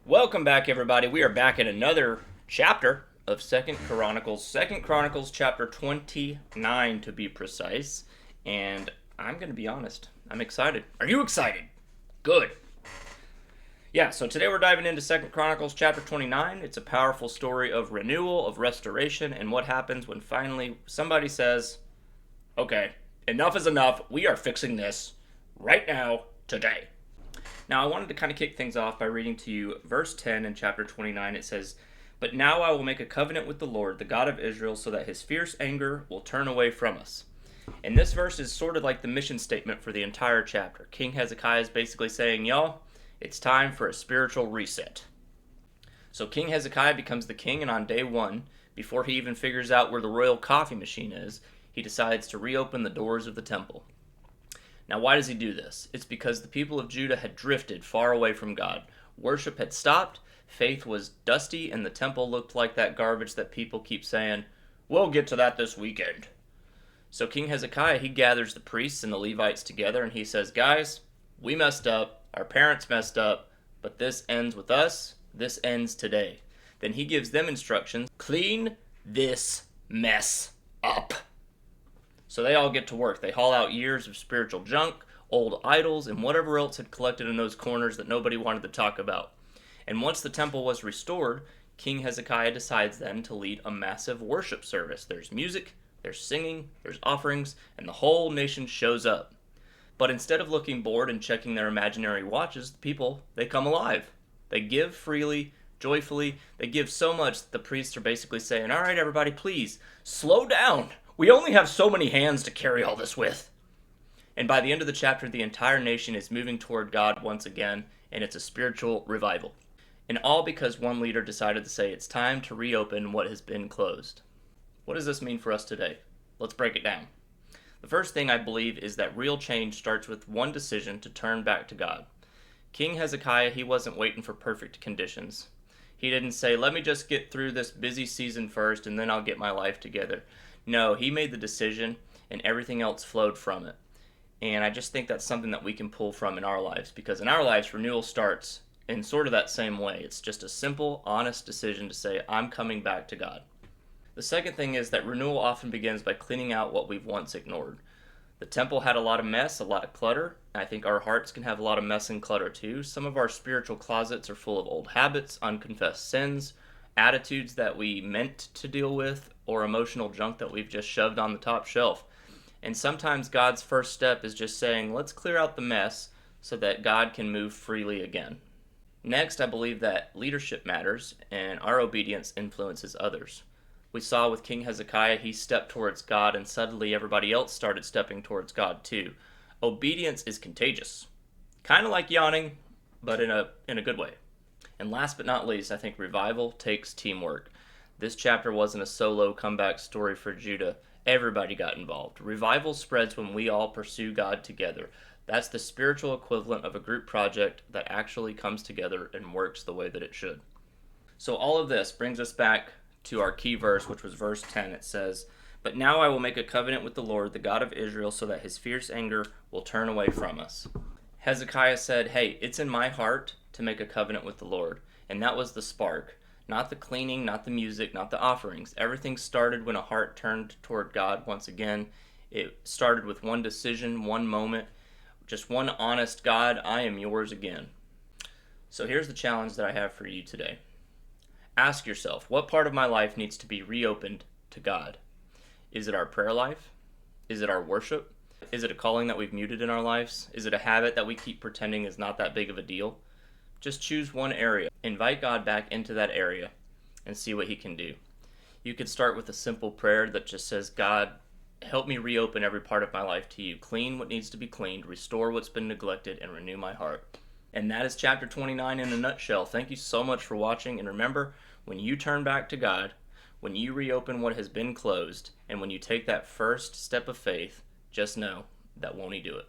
Welcome back, everybody. We are back in another chapter of Second Chronicles. Second Chronicles chapter 29 to be precise. And I'm going to be honest, I'm excited. Are you excited? Good. Yeah, so today we're diving into Second Chronicles chapter 29. It's a powerful story of renewal, of restoration, and what happens when finally somebody says, okay, enough is enough. We are fixing this right now, today. Now, I wanted to kind of kick things off by reading to you verse 10 in chapter 29. It says, "But now I will make a covenant with the Lord, the God of Israel, so that his fierce anger will turn away from us." And this verse is sort of like the mission statement for the entire chapter. King Hezekiah is basically saying, y'all, it's time for a spiritual reset. So King Hezekiah becomes the king, and on day one, before he even figures out where the royal coffee machine is, he decides to reopen the doors of the temple. Now, why does he do this? It's because the people of Judah had drifted far away from God. Worship had stopped, faith was dusty, and the temple looked like that garbage that people keep saying, we'll get to that this weekend. So King Hezekiah, he gathers the priests and the Levites together, and he says, guys, we messed up, our parents messed up, but this ends with us, this ends today. Then he gives them instructions, clean this mess up. So they all get to work. They haul out years of spiritual junk, old idols, and whatever else had collected in those corners that nobody wanted to talk about. And once the temple was restored, King Hezekiah decides then to lead a massive worship service. There's music, there's singing, there's offerings, and the whole nation shows up. But instead of looking bored and checking their imaginary watches, the people, they come alive. They give freely, joyfully. They give so much that the priests are basically saying, all right, everybody, please, slow down. We only have so many hands to carry all this with. And by the end of the chapter, the entire nation is moving toward God once again, and it's a spiritual revival. And all because one leader decided to say it's time to reopen what has been closed. What does this mean for us today? Let's break it down. The first thing I believe is that real change starts with one decision to turn back to God. King Hezekiah, he wasn't waiting for perfect conditions. He didn't say, let me just get through this busy season first and then I'll get my life together. No, he made the decision and everything else flowed from it. And I just think that's something that we can pull from in our lives, because in our lives, renewal starts in sort of that same way. It's just a simple, honest decision to say, I'm coming back to God. The second thing is that renewal often begins by cleaning out what we've once ignored. The temple had a lot of mess, a lot of clutter. I think our hearts can have a lot of mess and clutter too. Some of our spiritual closets are full of old habits, unconfessed sins, attitudes that we meant to deal with, or emotional junk that we've just shoved on the top shelf. And sometimes God's first step is just saying, let's clear out the mess so that God can move freely again. Next, I believe that leadership matters and our obedience influences others. We saw with King Hezekiah, he stepped towards God and suddenly everybody else started stepping towards God too. Obedience is contagious. Kind of like yawning, but in a good way. And last but not least, I think revival takes teamwork. This chapter wasn't a solo comeback story for Judah. Everybody got involved. Revival spreads when we all pursue God together. That's the spiritual equivalent of a group project that actually comes together and works the way that it should. So all of this brings us back to our key verse, which was verse 10. It says, "But now I will make a covenant with the Lord, the God of Israel, so that his fierce anger will turn away from us." Hezekiah said, hey, it's in my heart to make a covenant with the Lord. And that was the spark. Not the cleaning, not the music, not the offerings. Everything started when a heart turned toward God once again. It started with one decision, one moment, just one honest, God, I am yours again. So here's the challenge that I have for you today. Ask yourself, what part of my life needs to be reopened to God? Is it our prayer life? Is it our worship? Is it a calling that we've muted in our lives? Is it a habit that we keep pretending is not that big of a deal? Just choose one area. Invite God back into that area and see what he can do. You could start with a simple prayer that just says, God, help me reopen every part of my life to you. Clean what needs to be cleaned, restore what's been neglected, and renew my heart. And that is chapter 29 in a nutshell. Thank you so much for watching. And remember, when you turn back to God, when you reopen what has been closed, and when you take that first step of faith, just know that won't he do it.